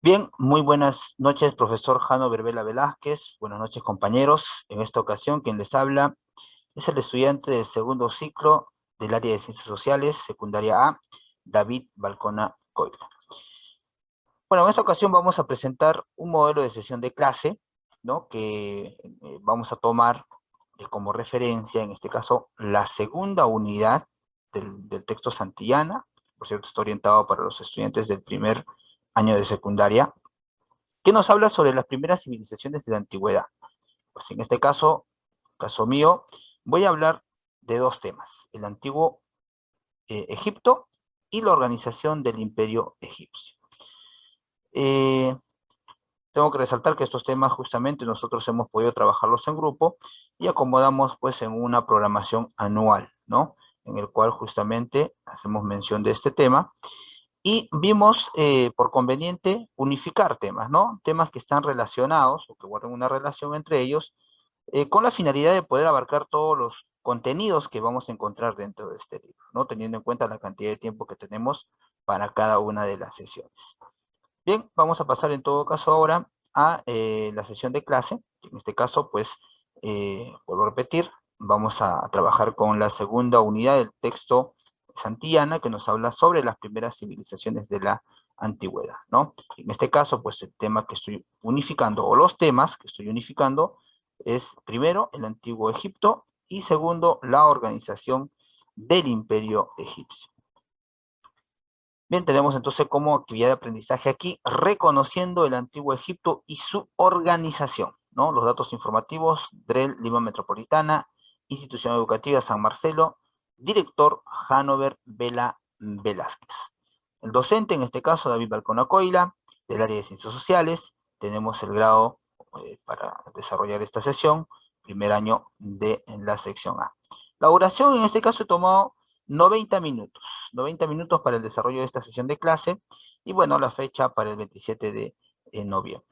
Bien, muy buenas noches, profesor Jano Verbela Velázquez. Buenas noches, compañeros. En esta ocasión, quien les habla es el estudiante del segundo ciclo del área de Ciencias Sociales, secundaria A, David Balcona Coila. Bueno, en esta ocasión vamos a presentar un modelo de sesión de clase, ¿no? Que vamos a tomar como referencia, en este caso, la segunda unidad del texto Santillana. Por cierto, está orientado para los estudiantes del primer año de secundaria, que nos habla sobre las primeras civilizaciones de la antigüedad. Pues en este caso mío, voy a hablar de dos temas: el antiguo Egipto y la organización del imperio egipcio. Eh, Tengo que resaltar que estos temas justamente nosotros hemos podido trabajarlos en grupo y acomodamos pues en una programación anual, ¿no? En el cual justamente hacemos mención de este tema y vimos por conveniente unificar temas, ¿no? Temas que están relacionados o que guardan una relación entre ellos, con la finalidad de poder abarcar todos los contenidos que vamos a encontrar dentro de este libro, ¿no? Teniendo en cuenta la cantidad de tiempo que tenemos para cada una de las sesiones. Bien, vamos a pasar en todo caso ahora a la sesión de clase. En este caso, pues, vuelvo a repetir, vamos a trabajar con la segunda unidad del texto Santillana, que nos habla sobre las primeras civilizaciones de la antigüedad, ¿no? En este caso, pues, el tema que estoy unificando, o los temas que estoy unificando, es primero el antiguo Egipto y segundo la organización del imperio egipcio. Bien, tenemos entonces como actividad de aprendizaje aquí, reconociendo el antiguo Egipto y su organización, ¿no? Los datos informativos: DREL, Lima Metropolitana, Institución Educativa San Marcelo, director Hanover Vela Velázquez. El docente, en este caso, David Balcona Coila, del área de Ciencias Sociales. Tenemos el grado para desarrollar esta sesión, primer año de la sección A. La duración, en este caso, he tomado 90 minutos. 90 minutos para el desarrollo de esta sesión de clase y bueno, la fecha para el 27 de noviembre.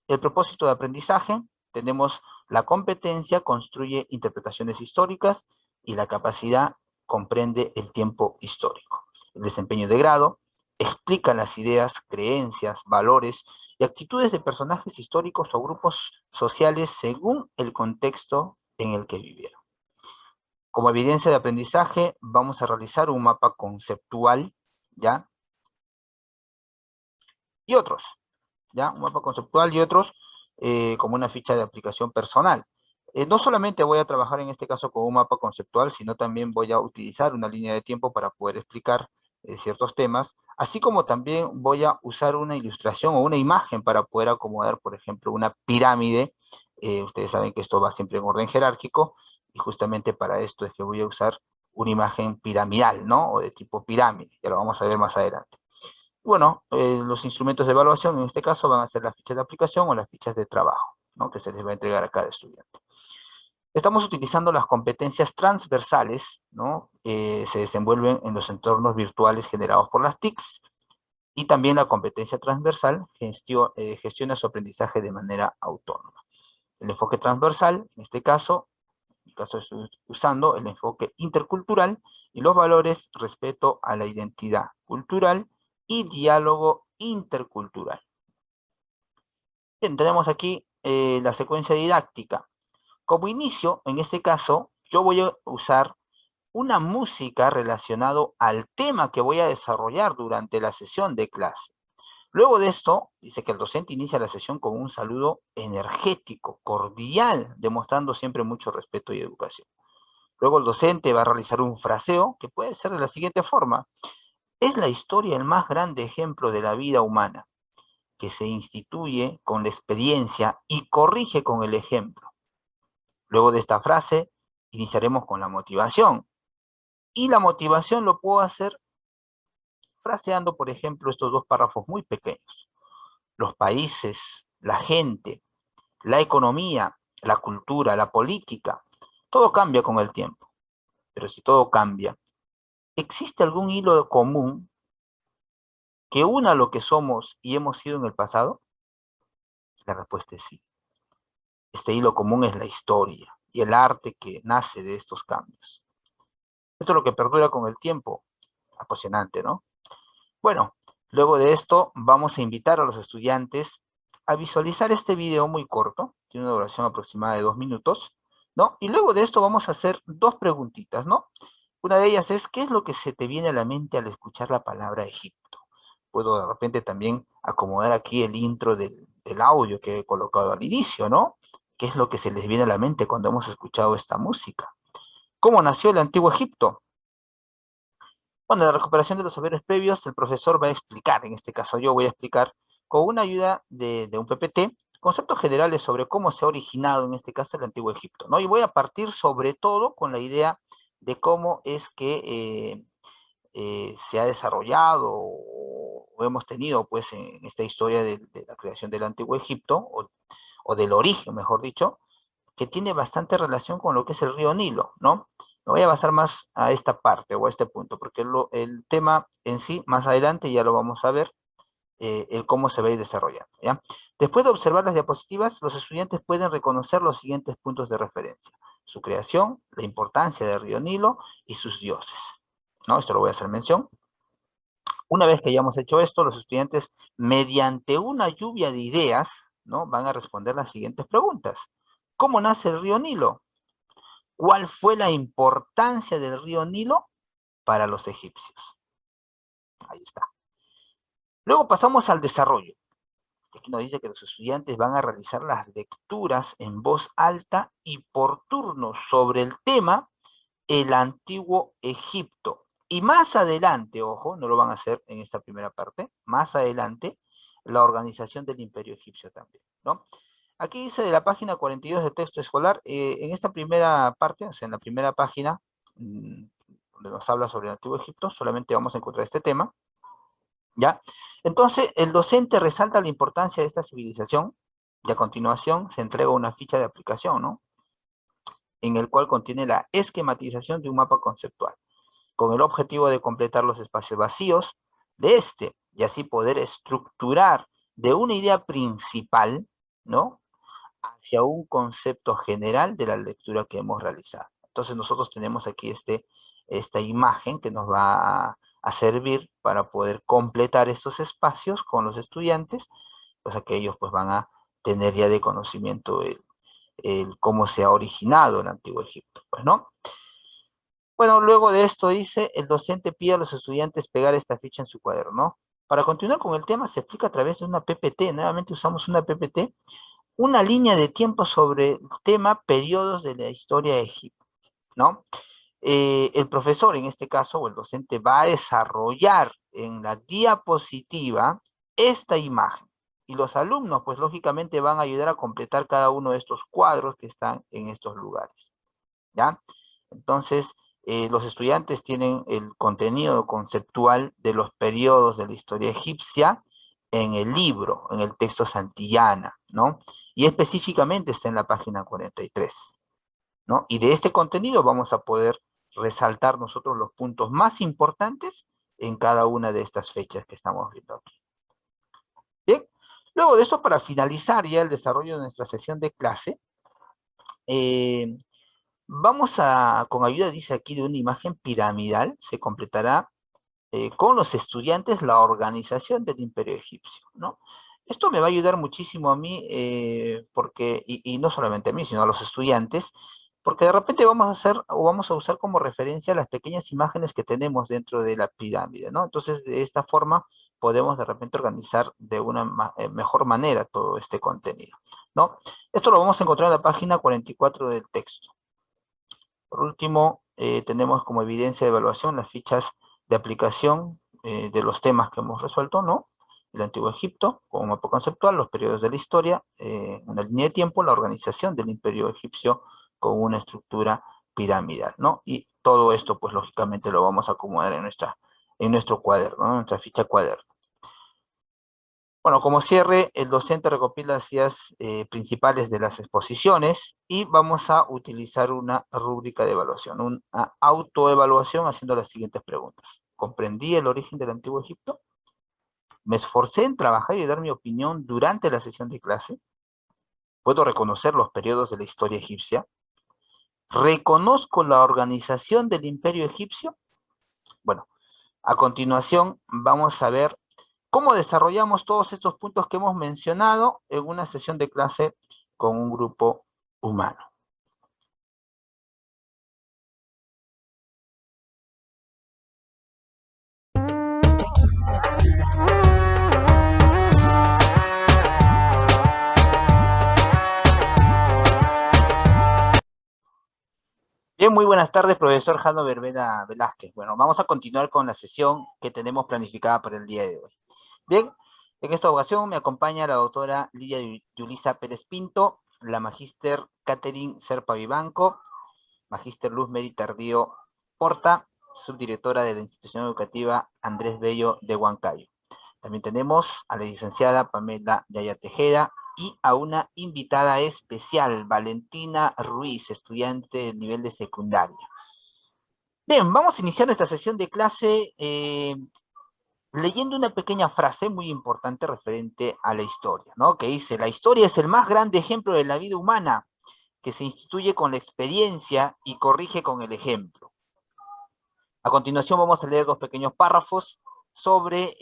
El propósito de aprendizaje: tenemos la competencia, construye interpretaciones históricas, y la capacidad, comprende el tiempo histórico. El desempeño de grado: explica las ideas, creencias, valores y actitudes de personajes históricos o grupos sociales según el contexto en el que vivieron. Como evidencia de aprendizaje, vamos a realizar un mapa conceptual, ¿ya? Y otros, ¿ya? Un mapa conceptual y otros, como una ficha de aplicación personal. No solamente voy a trabajar en este caso con un mapa conceptual, sino también voy a utilizar una línea de tiempo para poder explicar ciertos temas, así como también voy a usar una ilustración o una imagen para poder acomodar, por ejemplo, una pirámide. Ustedes saben que esto va siempre en orden jerárquico, y justamente para esto es que voy a usar una imagen piramidal, ¿no? O de tipo pirámide, ya lo vamos a ver más adelante. Bueno, los instrumentos de evaluación en este caso van a ser las fichas de aplicación o las fichas de trabajo, ¿no? Que se les va a entregar a cada estudiante. Estamos utilizando las competencias transversales, ¿no? Se desenvuelven en los entornos virtuales generados por las TICs, y también la competencia transversal gestiona su aprendizaje de manera autónoma. El enfoque transversal, en este caso estoy usando el enfoque intercultural, y los valores: respeto a la identidad cultural y diálogo intercultural. Bien, tenemos aquí la secuencia didáctica. Como inicio, en este caso, yo voy a usar una música relacionada al tema que voy a desarrollar durante la sesión de clase. Luego de esto, dice que el docente inicia la sesión con un saludo energético, cordial, demostrando siempre mucho respeto y educación. Luego el docente va a realizar un fraseo que puede ser de la siguiente forma: es la historia el más grande ejemplo de la vida humana, que se instituye con la experiencia y corrige con el ejemplo. Luego de esta frase, iniciaremos con la motivación. Y la motivación lo puedo hacer fraseando, por ejemplo, estos dos párrafos muy pequeños: los países, la gente, la economía, la cultura, la política, todo cambia con el tiempo. Pero si todo cambia, ¿existe algún hilo común que una lo que somos y hemos sido en el pasado? La respuesta es sí. Este hilo común es la historia y el arte que nace de estos cambios. Esto es lo que perdura con el tiempo. Apasionante, ¿no? Bueno, Luego de esto, vamos a invitar a los estudiantes a visualizar este video muy corto, tiene una duración aproximada de 2 minutos, ¿no? Y luego de esto vamos a hacer dos preguntitas, ¿no? Una de ellas es, ¿qué es lo que se te viene a la mente al escuchar la palabra Egipto? Puedo de repente también acomodar aquí el intro del audio que he colocado al inicio, ¿no? ¿Qué es lo que se les viene a la mente cuando hemos escuchado esta música? ¿Cómo nació el antiguo Egipto? Bueno, en la recuperación de los saberes previos, el profesor va a explicar, en este caso yo voy a explicar, con una ayuda de un PPT, conceptos generales sobre cómo se ha originado, en este caso, el antiguo Egipto, ¿no? Y voy a partir sobre todo con la idea de cómo es que se ha desarrollado o hemos tenido, pues, en esta historia de la creación del antiguo Egipto, o del origen, mejor dicho, que tiene bastante relación con lo que es el río Nilo, ¿no? Me voy a basar más a esta parte o a este punto, porque el tema en sí, más adelante ya lo vamos a ver, el cómo se va a ir desarrollando, ¿ya? Después de observar las diapositivas, los estudiantes pueden reconocer los siguientes puntos de referencia: su creación, la importancia del río Nilo y sus dioses, ¿no? Esto lo voy a hacer mención. Una vez que hayamos hecho esto, los estudiantes, mediante una lluvia de ideas, ¿no? Van a responder las siguientes preguntas. ¿Cómo nace el río Nilo? ¿Cuál fue la importancia del río Nilo para los egipcios? Ahí está. Luego pasamos al desarrollo. Aquí nos dice que los estudiantes van a realizar las lecturas en voz alta y por turno sobre el tema el antiguo Egipto. Y más adelante, ojo, no lo van a hacer en esta primera parte, más adelante, la organización del Imperio Egipcio también, ¿no? Aquí dice de la página 42 de texto escolar, en esta primera parte, o sea, en la primera página, donde nos habla sobre el Antiguo Egipto, solamente vamos a encontrar este tema, ¿ya? Entonces, el docente resalta la importancia de esta civilización, y a continuación se entrega una ficha de aplicación, ¿no? En el cual contiene la esquematización de un mapa conceptual, con el objetivo de completar los espacios vacíos de este, y así poder estructurar de una idea principal, ¿no? Hacia un concepto general de la lectura que hemos realizado. Entonces nosotros tenemos aquí esta imagen que nos va a servir para poder completar estos espacios con los estudiantes, cosa que ellos pues van a tener ya de conocimiento el cómo se ha originado el Antiguo Egipto, pues, ¿no? Bueno, luego de esto dice, el docente pide a los estudiantes pegar esta ficha en su cuaderno, ¿no? Para continuar con el tema, se explica a través de una PPT, nuevamente usamos una PPT, una línea de tiempo sobre el tema periodos de la historia de Egipto, ¿no? El profesor, en este caso, o el docente, va a desarrollar en la diapositiva esta imagen. Y los alumnos, pues lógicamente, van a ayudar a completar cada uno de estos cuadros que están en estos lugares, ¿ya? Entonces, los estudiantes tienen el contenido conceptual de los periodos de la historia egipcia en el libro, en el texto Santillana, ¿no? Y específicamente está en la página 43, ¿no? Y de este contenido vamos a poder resaltar nosotros los puntos más importantes en cada una de estas fechas que estamos viendo aquí. Bien, luego de esto, para finalizar ya el desarrollo de nuestra sesión de clase, eh, vamos a, con ayuda, dice aquí, de una imagen piramidal, se completará con los estudiantes la organización del Imperio Egipcio, ¿no? Esto me va a ayudar muchísimo a mí, porque, y no solamente a mí, sino a los estudiantes, porque de repente vamos a hacer, o vamos a usar como referencia las pequeñas imágenes que tenemos dentro de la pirámide, ¿no? Entonces, de esta forma, podemos de repente organizar de una mejor manera todo este contenido, ¿no? Esto lo vamos a encontrar en la página 44 del texto. Por último, tenemos como evidencia de evaluación las fichas de aplicación de los temas que hemos resuelto, ¿no? El Antiguo Egipto, como mapa conceptual, los periodos de la historia, una línea de tiempo, la organización del Imperio Egipcio con una estructura piramidal, ¿no? Y todo esto, pues lógicamente lo vamos a acomodar en nuestro cuaderno, ¿no? En nuestra ficha cuaderno. Bueno, como cierre, el docente recopila las ideas principales de las exposiciones y vamos a utilizar una rúbrica de evaluación, una autoevaluación haciendo las siguientes preguntas. ¿Comprendí el origen del Antiguo Egipto? ¿Me esforcé en trabajar y dar mi opinión durante la sesión de clase? ¿Puedo reconocer los periodos de la historia egipcia? ¿Reconozco la organización del Imperio Egipcio? Bueno, a continuación vamos a ver ¿Cómo desarrollamos todos estos puntos que hemos mencionado en una sesión de clase con un grupo humano? Bien, muy buenas tardes, profesor Jano Verbena Velázquez. Bueno, vamos a continuar con la sesión que tenemos planificada para el día de hoy. Bien, en esta ocasión me acompaña la doctora Lidia Yulisa Pérez Pinto, la magíster Catherine Serpa Vivanco, magíster Luz Meri Tardío Porta, subdirectora de la institución educativa Andrés Bello de Huancayo. También tenemos a la licenciada Pamela Yaya Tejeda y a una invitada especial, Valentina Ruiz, estudiante de nivel de secundaria. Bien, vamos a iniciar esta sesión de clase leyendo una pequeña frase muy importante referente a la historia, ¿no? Que dice: la historia es el más grande ejemplo de la vida humana, que se instituye con la experiencia y corrige con el ejemplo. A continuación vamos a leer dos pequeños párrafos sobre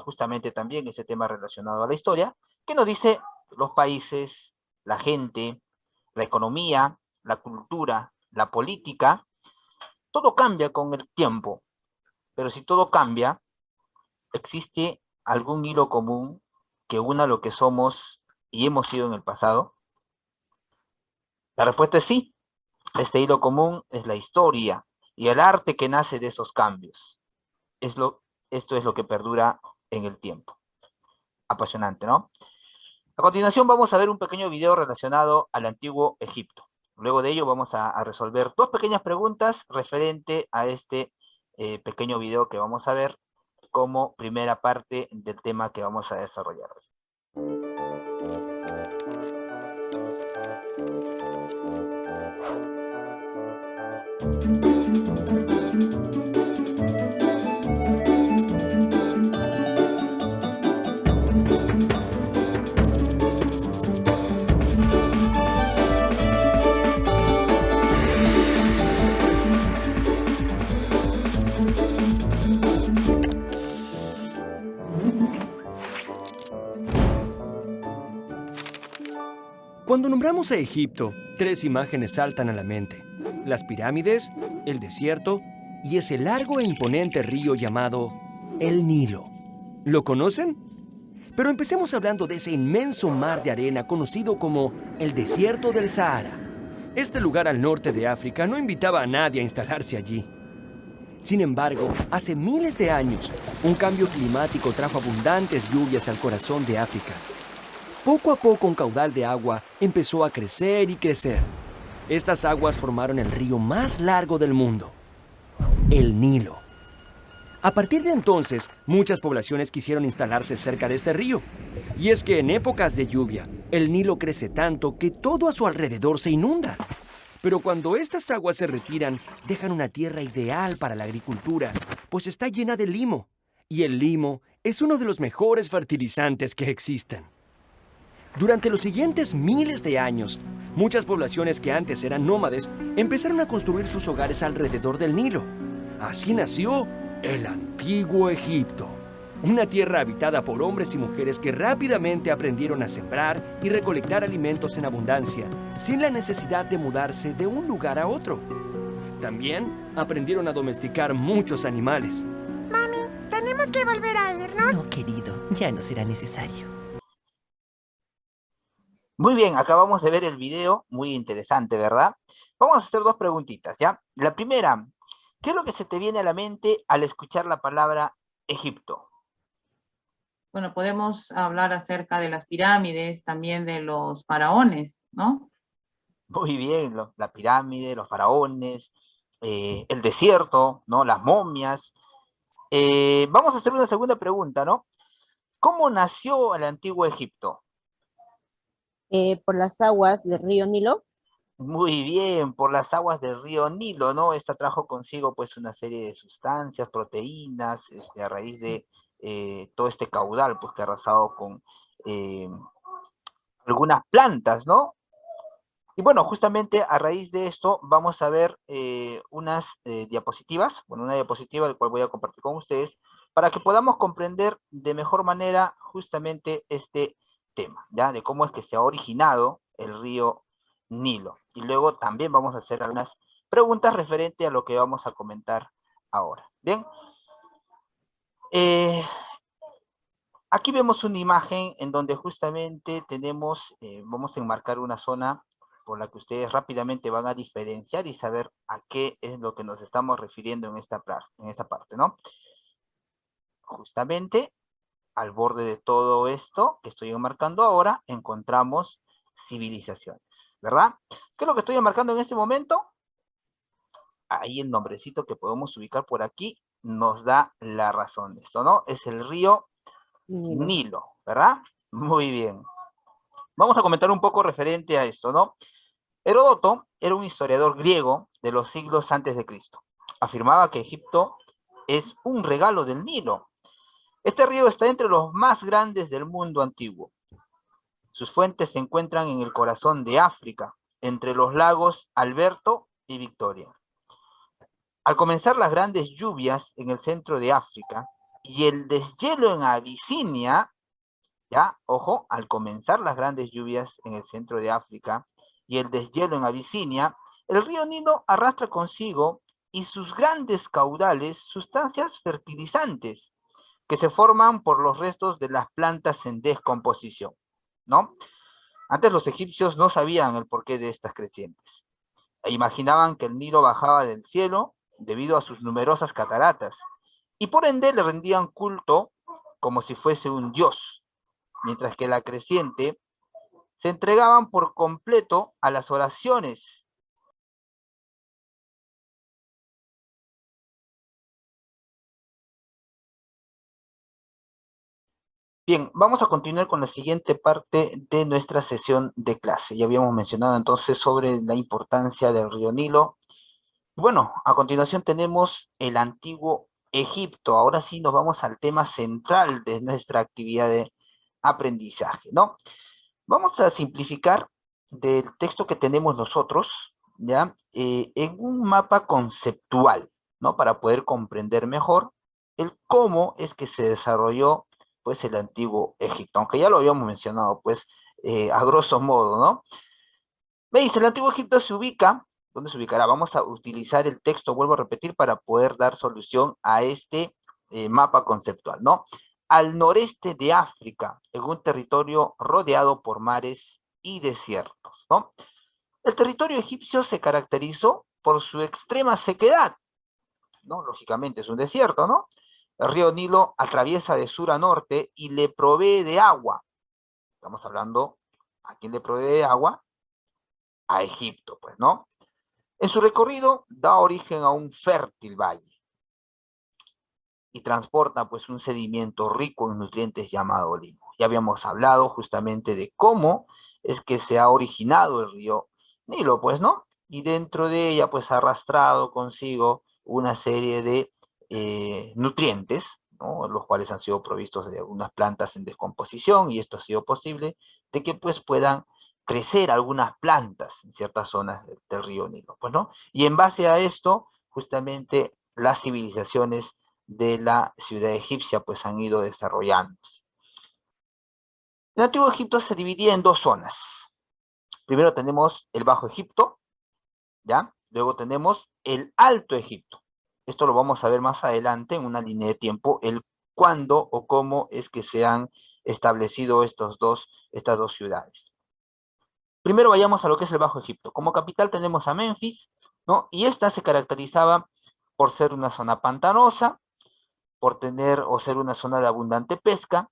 justamente también ese tema relacionado a la historia, que nos dice los países, la gente, la economía, la cultura, la política, todo cambia con el tiempo, pero si todo cambia, ¿existe algún hilo común que una lo que somos y hemos sido en el pasado? La respuesta es sí. Este hilo común es la historia y el arte que nace de esos cambios. Esto es lo que perdura en el tiempo. Apasionante, ¿no? A continuación vamos a ver un pequeño video relacionado al antiguo Egipto. Luego de ello vamos a resolver dos pequeñas preguntas referente a este pequeño video que vamos a ver como primera parte del tema que vamos a desarrollar hoy. Cuando nombramos a Egipto, tres imágenes saltan a la mente: las pirámides, el desierto y ese largo e imponente río llamado el Nilo. ¿Lo conocen? Pero empecemos hablando de ese inmenso mar de arena conocido como el desierto del Sahara. Este lugar al norte de África no invitaba a nadie a instalarse allí. Sin embargo, hace miles de años, un cambio climático trajo abundantes lluvias al corazón de África. Poco a poco un caudal de agua empezó a crecer y crecer. Estas aguas formaron el río más largo del mundo, el Nilo. A partir de entonces, muchas poblaciones quisieron instalarse cerca de este río. Y es que en épocas de lluvia, el Nilo crece tanto que todo a su alrededor se inunda. Pero cuando estas aguas se retiran, dejan una tierra ideal para la agricultura, pues está llena de limo. Y el limo es uno de los mejores fertilizantes que existen. Durante los siguientes miles de años, muchas poblaciones que antes eran nómades empezaron a construir sus hogares alrededor del Nilo. Así nació el antiguo Egipto, una tierra habitada por hombres y mujeres que rápidamente aprendieron a sembrar y recolectar alimentos en abundancia, sin la necesidad de mudarse de un lugar a otro. También aprendieron a domesticar muchos animales. Mami, ¿tenemos que volver a irnos? No, querido, ya no será necesario. Muy bien, acabamos de ver el video, muy interesante, ¿verdad? Vamos a hacer dos preguntitas, ¿ya? La primera, ¿qué es lo que se te viene a la mente al escuchar la palabra Egipto? Bueno, podemos hablar acerca de las pirámides, también de los faraones, ¿no? Muy bien, la pirámide, los faraones, el desierto, ¿no? Las momias. Vamos a hacer una segunda pregunta, ¿no? ¿Cómo nació el antiguo Egipto? Por las aguas del río Nilo. Muy bien, por las aguas del río Nilo, ¿no? Esta trajo consigo pues una serie de sustancias, proteínas, a raíz de todo este caudal pues que ha arrasado con algunas plantas, ¿no? Y bueno, justamente a raíz de esto vamos a ver unas diapositivas, bueno, una diapositiva la cual voy a compartir con ustedes, para que podamos comprender de mejor manera justamente este tema, ¿ya? De cómo es que se ha originado el río Nilo. Y luego también vamos a hacer algunas preguntas referente a lo que vamos a comentar ahora. Bien. Aquí vemos una imagen en donde justamente tenemos, vamos a enmarcar una zona por la que ustedes rápidamente van a diferenciar y saber a qué es lo que nos estamos refiriendo en esta parte, ¿no? Justamente al borde de todo esto que estoy enmarcando ahora, encontramos civilizaciones, ¿verdad? ¿Qué es lo que estoy enmarcando en este momento? Ahí el nombrecito que podemos ubicar por aquí nos da la razón de esto, ¿no? Es el río Nilo, ¿verdad? Muy bien. Vamos a comentar un poco referente a esto, ¿no? Heródoto era un historiador griego de los siglos antes de Cristo. Afirmaba que Egipto es un regalo del Nilo. Este río está entre los más grandes del mundo antiguo. Sus fuentes se encuentran en el corazón de África, entre los lagos Alberto y Victoria. Al comenzar las grandes lluvias en el centro de África y el deshielo en Abisinia, ya, ojo, al comenzar las grandes lluvias en el centro de África y el deshielo en Abisinia, el río Nilo arrastra consigo y sus grandes caudales sustancias fertilizantes que se forman por los restos de las plantas en descomposición, ¿no? Antes los egipcios no sabían el porqué de estas crecientes. E imaginaban que el Nilo bajaba del cielo debido a sus numerosas cataratas, y por ende le rendían culto como si fuese un dios, mientras que la creciente se entregaban por completo a las oraciones. Bien, vamos a continuar con la siguiente parte de nuestra sesión de clase. Ya habíamos mencionado entonces sobre la importancia del río Nilo. Bueno, a continuación tenemos el antiguo Egipto. Ahora sí nos vamos al tema central de nuestra actividad de aprendizaje, ¿no? Vamos a simplificar del texto que tenemos nosotros, ¿ya? En un mapa conceptual, ¿no? Para poder comprender mejor el cómo es que se desarrolló, pues, el antiguo Egipto. Aunque ya lo habíamos mencionado, pues, a grosso modo, ¿no? ¿Veis? El antiguo Egipto se ubica, ¿dónde se ubicará? Vamos a utilizar el texto, vuelvo a repetir, para poder dar solución a este mapa conceptual, ¿no? Al noreste de África, en un territorio rodeado por mares y desiertos, ¿no? El territorio egipcio se caracterizó por su extrema sequedad, ¿no? Lógicamente es un desierto, ¿no? El río Nilo atraviesa de sur a norte y le provee de agua. Estamos hablando, ¿a quién le provee de agua? A Egipto, pues, ¿no? En su recorrido da origen a un fértil valle y transporta pues un sedimento rico en nutrientes llamado limo. Ya habíamos hablado justamente de cómo es que se ha originado el río Nilo, pues, ¿no? Y dentro de ella pues ha arrastrado consigo una serie de nutrientes, ¿no? Los cuales han sido provistos de algunas plantas en descomposición, y esto ha sido posible de que pues puedan crecer algunas plantas en ciertas zonas del río Nilo, pues, ¿no? Y en base a esto, justamente las civilizaciones de la ciudad egipcia pues han ido desarrollándose. El antiguo Egipto se dividía en dos zonas. Primero tenemos el Bajo Egipto, ¿ya? Luego tenemos el Alto Egipto. Esto lo vamos a ver más adelante en una línea de tiempo, el cuándo o cómo es que se han establecido estas dos ciudades. Primero vayamos a lo que es el Bajo Egipto. Como capital tenemos a Menfis, ¿no? Y esta se caracterizaba por ser una zona pantanosa, por tener o ser una zona de abundante pesca,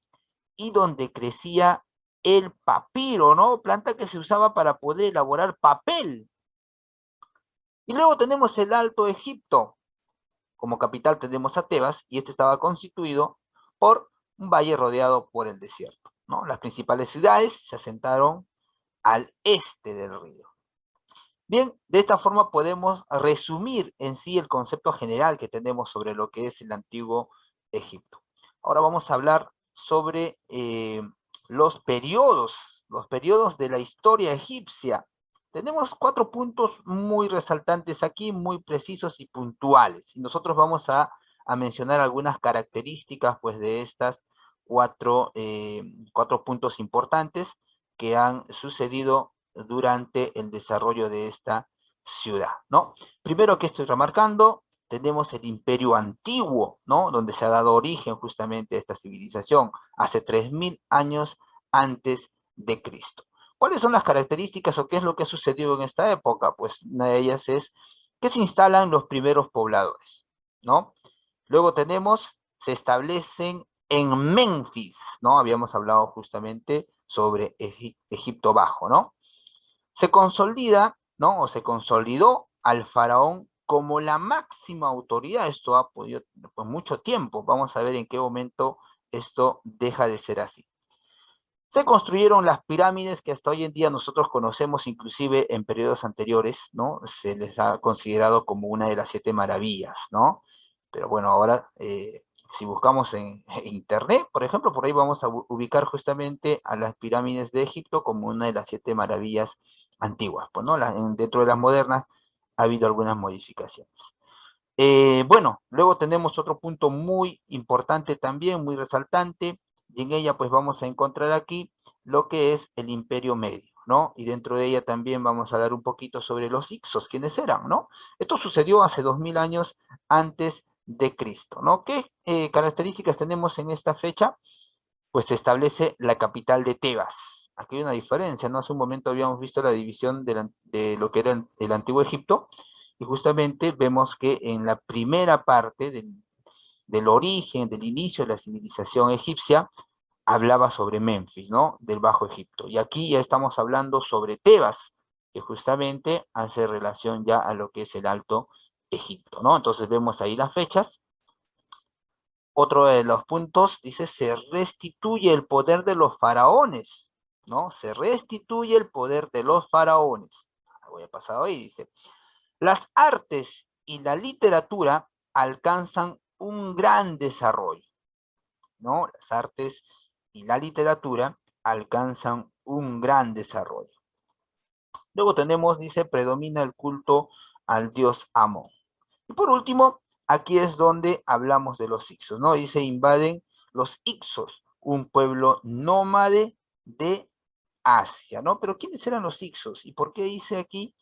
y donde crecía el papiro, ¿no? Planta que se usaba para poder elaborar papel. Y luego tenemos el Alto Egipto. Como capital tenemos a Tebas, y este estaba constituido por un valle rodeado por el desierto, ¿no? Las principales ciudades se asentaron al este del río. Bien, de esta forma podemos resumir en sí el concepto general que tenemos sobre lo que es el antiguo Egipto. Ahora vamos a hablar sobre los periodos de la historia egipcia. Tenemos 4 puntos muy resaltantes aquí, muy precisos y puntuales. Y nosotros vamos a a mencionar algunas características pues de estas cuatro puntos importantes que han sucedido durante el desarrollo de esta ciudad, ¿no? Primero que estoy remarcando, tenemos el Imperio Antiguo, ¿no? Donde se ha dado origen justamente a esta civilización, hace 3000 años antes de Cristo. ¿Cuáles son las características o qué es lo que ha sucedido en esta época? Pues una de ellas es que se instalan los primeros pobladores, ¿no? Luego tenemos, se establecen en Menfis, ¿no? Habíamos hablado justamente sobre Egipto Bajo, ¿no? Se consolida, ¿no? O se consolidó al faraón como la máxima autoridad. Esto ha podido, pues, mucho tiempo. Vamos a ver en qué momento esto deja de ser así. Se construyeron las pirámides que hasta hoy en día nosotros conocemos, inclusive en periodos anteriores, ¿no? Se les ha considerado como una de las 7 maravillas, ¿no? Pero bueno, ahora, si buscamos en internet, por ejemplo, por ahí vamos a ubicar justamente a las pirámides de Egipto como una de las 7 maravillas antiguas, pues, ¿no? Dentro de las modernas ha habido algunas modificaciones. Bueno, luego tenemos otro punto muy importante también, muy resaltante, y en ella pues vamos a encontrar aquí lo que es el Imperio Medio, ¿no? Y dentro de ella también vamos a hablar un poquito sobre los Hicsos, quiénes eran, ¿no? Esto sucedió hace 2000 años antes de Cristo, ¿no? ¿Qué características tenemos en esta fecha? Pues se establece la capital de Tebas. Aquí hay una diferencia, ¿no? Hace un momento habíamos visto la división de lo que era el Antiguo Egipto, y justamente vemos que en la primera parte del origen, del inicio de la civilización egipcia, hablaba sobre Menfis, ¿no? Del Bajo Egipto. Y aquí ya estamos hablando sobre Tebas, que justamente hace relación ya a lo que es el Alto Egipto, ¿no? Entonces vemos ahí las fechas. Otro de los puntos dice, se restituye el poder de los faraones, ¿no? Se restituye el poder de los faraones. Voy a pasar ahí, dice. Las artes y la literatura alcanzan un gran desarrollo, ¿no? Las artes y la literatura alcanzan un gran desarrollo. Luego tenemos, dice, predomina el culto al dios Amón. Y por último, aquí es donde hablamos de los Hicsos, ¿no? Dice, invaden los Hicsos, un pueblo nómade de Asia, ¿no? Pero ¿quiénes eran los Hicsos? ¿Y por qué dice aquí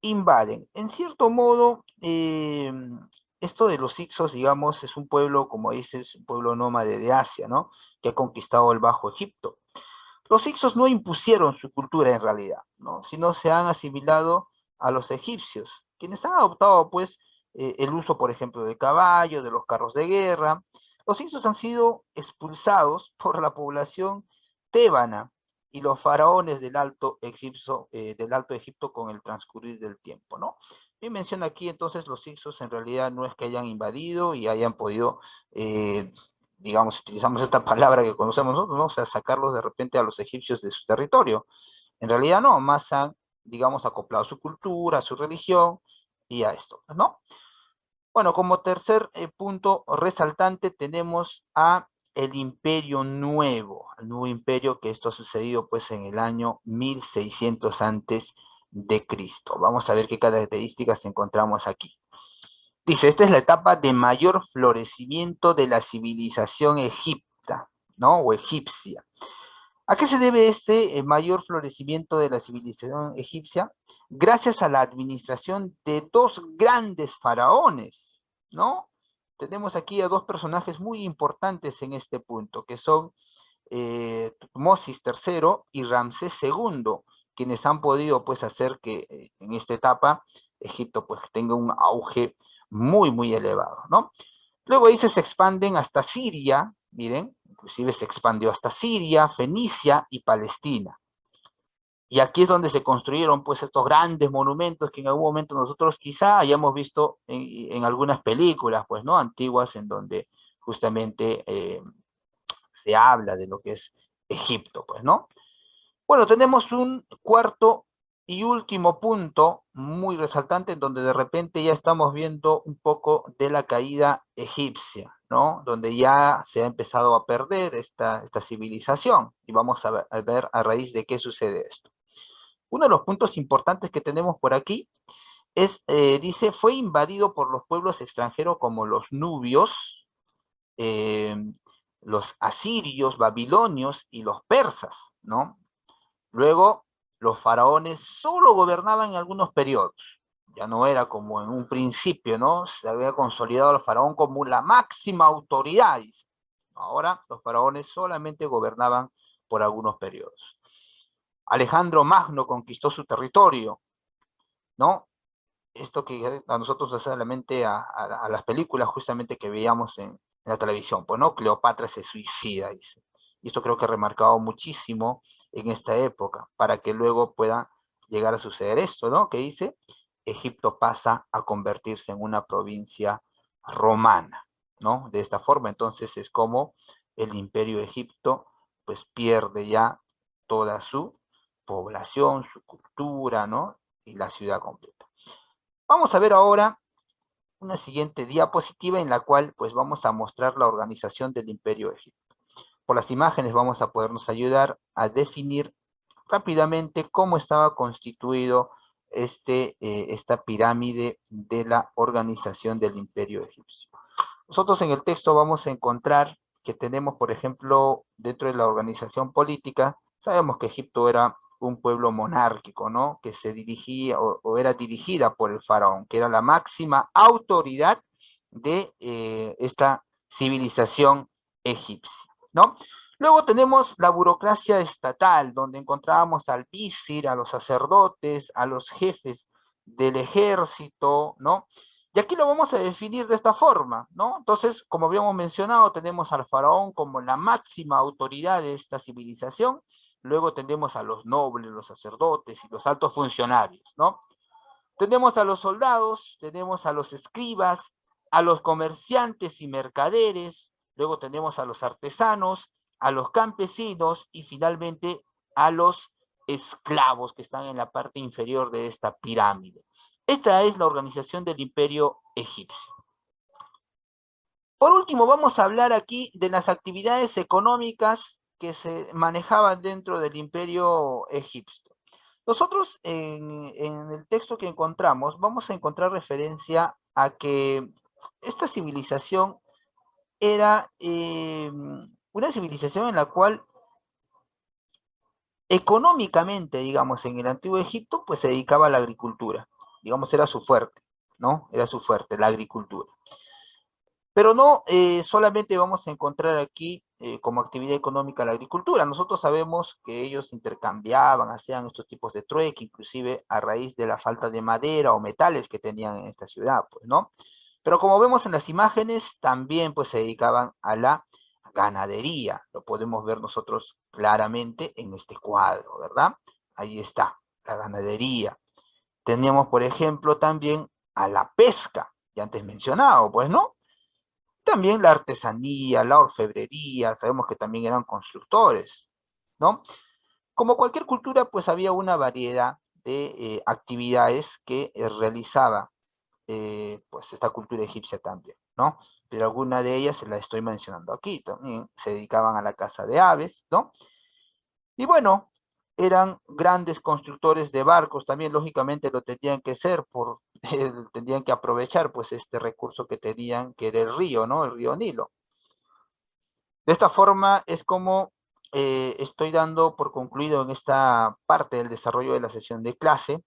invaden? En cierto modo, esto de los Hicsos, digamos, es un pueblo, como dices, un pueblo nómade de Asia, ¿no? Que ha conquistado el Bajo Egipto. Los Hicsos no impusieron su cultura en realidad, ¿no? Sino se han asimilado a los egipcios, quienes han adoptado, pues, el uso, por ejemplo, del caballo, de los carros de guerra. Los Hicsos han sido expulsados por la población tébana y los faraones del Alto Egipto con el transcurrir del tiempo, ¿no? Y menciona aquí entonces los Hicsos en realidad no es que hayan invadido y hayan podido, digamos, utilizamos esta palabra que conocemos nosotros, ¿no? O sea, sacarlos de repente a los egipcios de su territorio. En realidad no, más han, digamos, acoplado su cultura, su religión y a esto, ¿no? Bueno, como tercer punto resaltante tenemos a el Imperio Nuevo, el nuevo imperio, que esto ha sucedido pues en el año 1600 antes de Cristo. Vamos a ver qué características encontramos aquí. Dice, esta es la etapa de mayor florecimiento de la civilización egipta, ¿no? O egipcia. ¿A qué se debe este mayor florecimiento de la civilización egipcia? Gracias a la administración de dos grandes faraones, ¿no? Tenemos aquí a dos personajes muy importantes en este punto, que son Tutmosis III y Ramsés II, quienes han podido pues hacer que en esta etapa Egipto pues tenga un auge muy, muy elevado, ¿no? Luego ahí se expanden hasta Siria, miren, inclusive se expandió hasta Siria, Fenicia y Palestina. Y aquí es donde se construyeron pues estos grandes monumentos que en algún momento nosotros quizá hayamos visto en algunas películas, pues, ¿no? Antiguas, en donde justamente se habla de lo que es Egipto, pues, ¿no? Bueno, tenemos un cuarto y último punto muy resaltante en donde de repente ya estamos viendo un poco de la caída egipcia, ¿no? Donde ya se ha empezado a perder esta civilización. Y vamos a ver a raíz de qué sucede esto. Uno de los puntos importantes que tenemos por aquí Dice, fue invadido por los pueblos extranjeros como los nubios, eh, los asirios, babilonios y los persas, ¿no? Luego, los faraones solo gobernaban en algunos periodos. Ya no era como en un principio, ¿no? Se había consolidado al faraón como la máxima autoridad. Ahora, los faraones solamente gobernaban por algunos periodos. Alejandro Magno conquistó su territorio, ¿no? Esto que a nosotros nos hace a la mente a las películas justamente que veíamos en la televisión, pues, ¿no? Cleopatra se suicida, dice. Y esto creo que ha remarcado muchísimo en esta época, para que luego pueda llegar a suceder esto, ¿no? Que dice, Egipto pasa a convertirse en una provincia romana, ¿no? De esta forma, entonces es como el imperio Egipto, pues pierde ya toda su población, su cultura, ¿no? Y la ciudad completa. Vamos a ver ahora una siguiente diapositiva en la cual pues vamos a mostrar la organización del Imperio Egipto. Por las imágenes vamos a podernos ayudar a definir rápidamente cómo estaba constituido esta pirámide de la organización del Imperio Egipcio. Nosotros en el texto vamos a encontrar que tenemos, por ejemplo, dentro de la organización política, sabemos que Egipto era un pueblo monárquico, ¿no? Que se dirigía o era dirigida por el faraón, que era la máxima autoridad de esta civilización egipcia, ¿no? Luego tenemos la burocracia estatal, donde encontrábamos al visir, a los sacerdotes, a los jefes del ejército, ¿no? Y aquí lo vamos a definir de esta forma, ¿no? Entonces, como habíamos mencionado, tenemos al faraón como la máxima autoridad de esta civilización, luego tenemos a los nobles, los sacerdotes y los altos funcionarios, ¿no? Tenemos a los soldados, tenemos a los escribas, a los comerciantes y mercaderes, luego tenemos a los artesanos, a los campesinos y finalmente a los esclavos que están en la parte inferior de esta pirámide. Esta es la organización del Imperio Egipcio. Por último, vamos a hablar aquí de las actividades económicas que se manejaban dentro del Imperio Egipcio. Nosotros en el texto que encontramos vamos a encontrar referencia a que esta civilización era una civilización en la cual económicamente, digamos, en el antiguo Egipto, pues se dedicaba a la agricultura. Digamos, era su fuerte, ¿no? Era su fuerte, la agricultura. Pero no solamente vamos a encontrar aquí como actividad económica la agricultura. Nosotros sabemos que ellos intercambiaban, hacían estos tipos de trueque, inclusive a raíz de la falta de madera o metales que tenían en esta ciudad, pues, ¿no? Pero como vemos en las imágenes, también pues se dedicaban a la ganadería. Lo podemos ver nosotros claramente en este cuadro, ¿verdad? Ahí está, la ganadería. Teníamos, por ejemplo, también a la pesca, ya antes mencionado, pues, ¿no? También la artesanía, la orfebrería, sabemos que también eran constructores, ¿no? Como cualquier cultura, pues había una variedad de actividades que realizaba pues esta cultura egipcia también, ¿no? Pero alguna de ellas se las estoy mencionando aquí, también se dedicaban a la caza de aves, ¿no? Y bueno, eran grandes constructores de barcos, también lógicamente lo tenían que ser, tendrían que aprovechar pues este recurso que tenían, que era el río, ¿no? El río Nilo. De esta forma es como estoy dando por concluido en esta parte del desarrollo de la sesión de clase.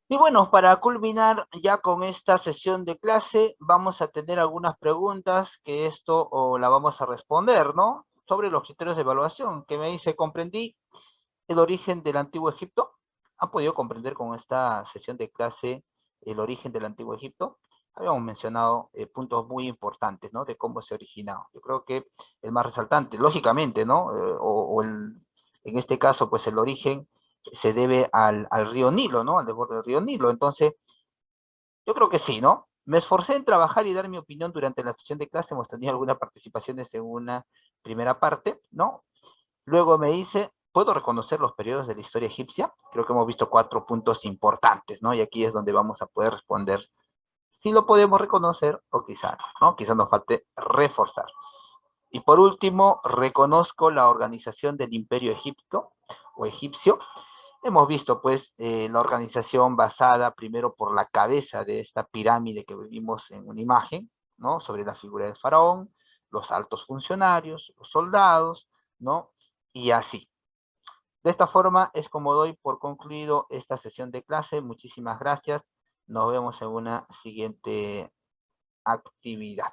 Y bueno, para culminar ya con esta sesión de clase, vamos a tener algunas preguntas que esto o la vamos a responder, ¿no? Sobre los criterios de evaluación, que me dice, comprendí el origen del Antiguo Egipto. ¿Han podido comprender con esta sesión de clase el origen del Antiguo Egipto? Habíamos mencionado puntos muy importantes, ¿no? De cómo se originó. Yo creo que el más resaltante, lógicamente, ¿no? En este caso, pues el origen se debe al río Nilo, ¿no? Al desborde del río Nilo. Entonces, yo creo que sí, ¿no? Me esforcé en trabajar y dar mi opinión durante la sesión de clase. Hemos tenido algunas participaciones en una primera parte, ¿no? Luego me dice, ¿puedo reconocer los periodos de la historia egipcia? Creo que hemos visto 4 puntos importantes, ¿no? Y aquí es donde vamos a poder responder si lo podemos reconocer o quizá no, ¿no? Quizá nos falte reforzar. Y por último, reconozco la organización del Imperio Egipto o egipcio. Hemos visto pues la organización basada primero por la cabeza de esta pirámide que vimos en una imagen, ¿no? Sobre la figura del faraón, los altos funcionarios, los soldados, ¿no? Y así. De esta forma es como doy por concluido esta sesión de clase. Muchísimas gracias. Nos vemos en una siguiente actividad.